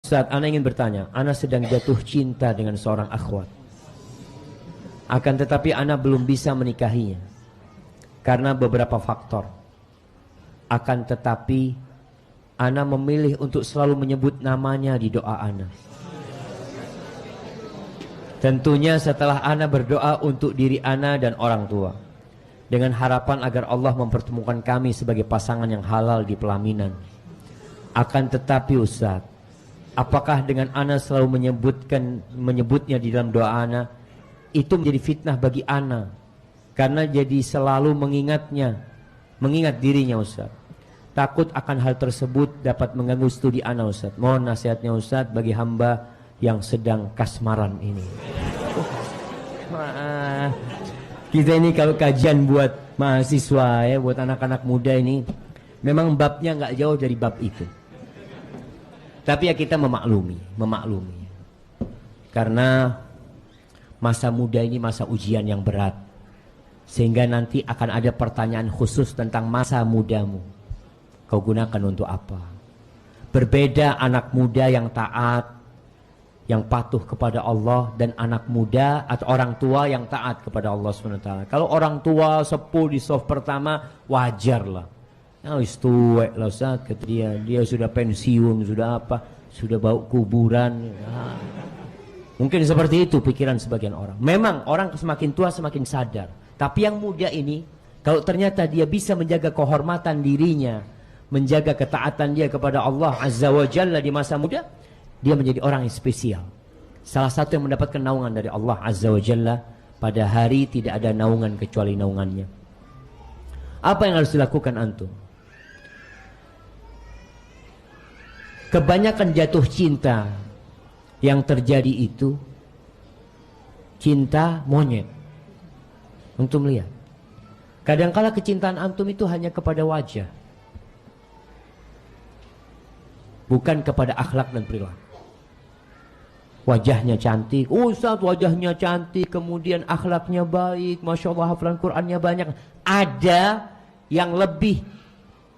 Saat ana ingin bertanya, ana sedang jatuh cinta dengan seorang akhwat. Akan tetapi ana belum bisa menikahinya karena beberapa faktor. Akan tetapi ana memilih untuk selalu menyebut namanya di doa ana. Tentunya setelah ana berdoa untuk diri ana dan orang tua, dengan harapan agar Allah mempertemukan kami sebagai pasangan yang halal di pelaminan. Akan tetapi Ustaz, apakah dengan ana selalu menyebutnya di dalam doa ana, itu menjadi fitnah bagi ana? Karena jadi selalu mengingat dirinya Ustaz. Takut akan hal tersebut dapat mengganggu studi ana Ustaz. Mohon nasihatnya Ustaz bagi hamba yang sedang kasmaran ini. Kita ini kalau kajian buat mahasiswa ya, buat anak-anak muda ini, memang babnya nggak jauh dari bab itu. Tapi ya kita memaklumi. Karena masa muda ini masa ujian yang berat. Sehingga nanti akan ada pertanyaan khusus tentang masa mudamu. Kau gunakan untuk apa? Berbeda anak muda yang taat, yang patuh kepada Allah, dan anak muda atau orang tua yang taat kepada Allah SWT. Kalau orang tua sepuh di soft pertama, wajar lah. Wis tuwek lah Ustaz, kata dia sudah pensiun, sudah apa, sudah bau kuburan. Mungkin seperti itu pikiran sebagian orang. Memang orang semakin tua semakin sadar. Tapi yang muda ini, kalau ternyata dia bisa menjaga kehormatan dirinya, menjaga ketaatan dia kepada Allah Azza wa Jalla di masa muda, dia menjadi orang yang spesial. Salah satu yang mendapatkan naungan dari Allah Azza wa Jalla. Pada hari tidak ada naungan kecuali naungannya. Apa yang harus dilakukan antum? Kebanyakan jatuh cinta yang terjadi itu cinta monyet. Antum lihat, kadangkala kecintaan antum itu hanya kepada wajah, bukan kepada akhlak dan perilaku. Wajahnya cantik, Ustaz wajahnya cantik, kemudian akhlaknya baik, Masya Allah hafalan Qur'annya banyak. Ada yang lebih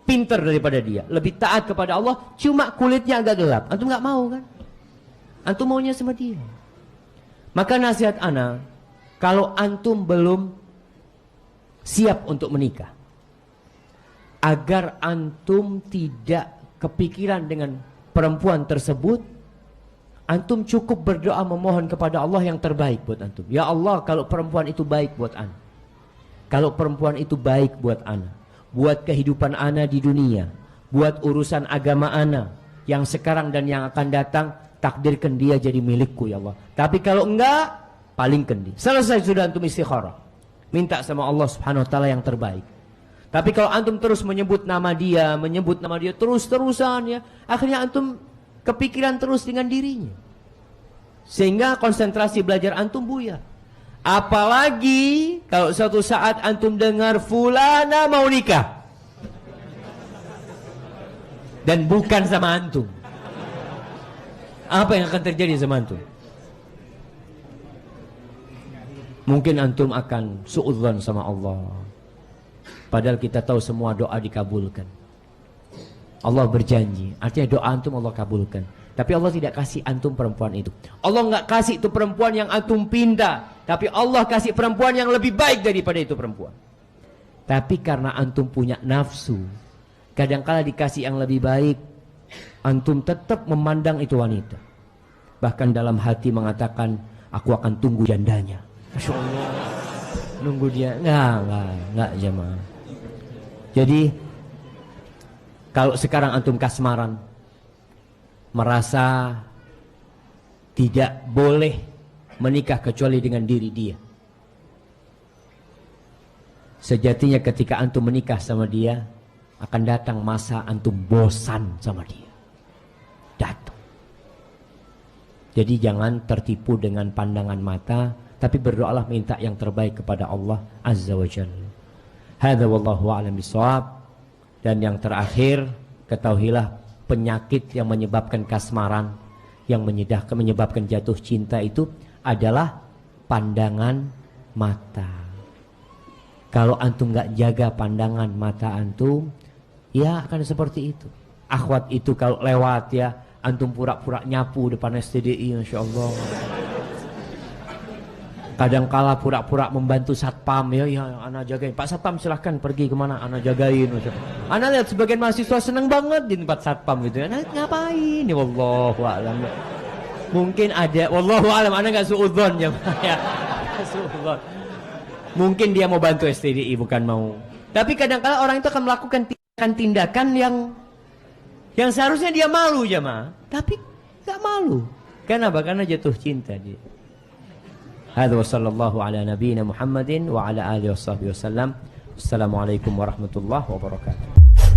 pintar daripada dia, lebih taat kepada Allah, cuma kulitnya agak gelap. Antum gak mau kan? Antum maunya sama dia. Maka nasihat ana, kalau antum belum siap untuk menikah, agar antum tidak kepikiran dengan perempuan tersebut, antum cukup berdoa memohon kepada Allah yang terbaik buat antum. Ya Allah, kalau perempuan itu baik buat ana, kalau perempuan itu baik buat ana, buat kehidupan ana di dunia, buat urusan agama ana yang sekarang dan yang akan datang, takdirkan dia jadi milikku ya Allah. Tapi kalau enggak, palingkan dia. Selesai sudah antum istikharah, minta sama Allah Subhanahu wa taala yang terbaik. Tapi kalau antum terus menyebut nama dia terus-terusan ya, akhirnya antum kepikiran terus dengan dirinya, sehingga konsentrasi belajar antum buyar. Apalagi kalau suatu saat antum dengar fulana mau nikah dan bukan sama antum, apa yang akan terjadi sama antum? Mungkin antum akan suudzon sama Allah. Padahal kita tahu semua doa dikabulkan. Allah berjanji, artinya doa antum Allah kabulkan. Tapi Allah tidak kasih antum perempuan itu. Allah nggak kasih itu perempuan yang antum pinta, tapi Allah kasih perempuan yang lebih baik daripada itu perempuan. Tapi karena antum punya nafsu, kadangkala dikasih yang lebih baik, antum tetap memandang itu wanita. Bahkan dalam hati mengatakan, aku akan tunggu jandanya. Masya Allah, nunggu dia. Enggak jemaah. Jadi kalau sekarang antum kasmaran, merasa tidak boleh menikah kecuali dengan diri dia, sejatinya ketika antum menikah sama dia, akan datang masa antum bosan sama dia. Datang. Jadi jangan tertipu dengan pandangan mata, tapi berdoalah minta yang terbaik kepada Allah Azza wa Jalla. Hadza wallahu a'lam bishawab. Dan yang terakhir, ketahuilah penyakit yang menyebabkan kasmaran, yang menyebabkan jatuh cinta itu adalah pandangan mata. Kalau antum gak jaga pandangan mata antum, ya akan seperti itu. Akhwat itu kalau lewat ya, Antum pura-pura nyapu depan STDI, Masya Allah. Kadangkala pura-pura membantu satpam, ya anak jagain. Pak Satpam silahkan pergi kemana, anak jagain. Anak lihat sebagian mahasiswa seneng banget di tempat satpam gitu. Anak ngapain? Ya wallahu a'lam. Mungkin ada, wallahu a'lam, anak gak suudzon ya. Suudzon. Mungkin dia mau bantu STDI, bukan mau. Tapi kadangkala orang itu akan melakukan tindakan yang seharusnya dia malu jemaah, tapi gak malu. Kenapa? Karena jatuh cinta dia. Hadza wa sallallahu ala nabiyyina Muhammadin wa ala alihi washabbihi wasallam. Assalamualaikum warahmatullahi wabarakatuh.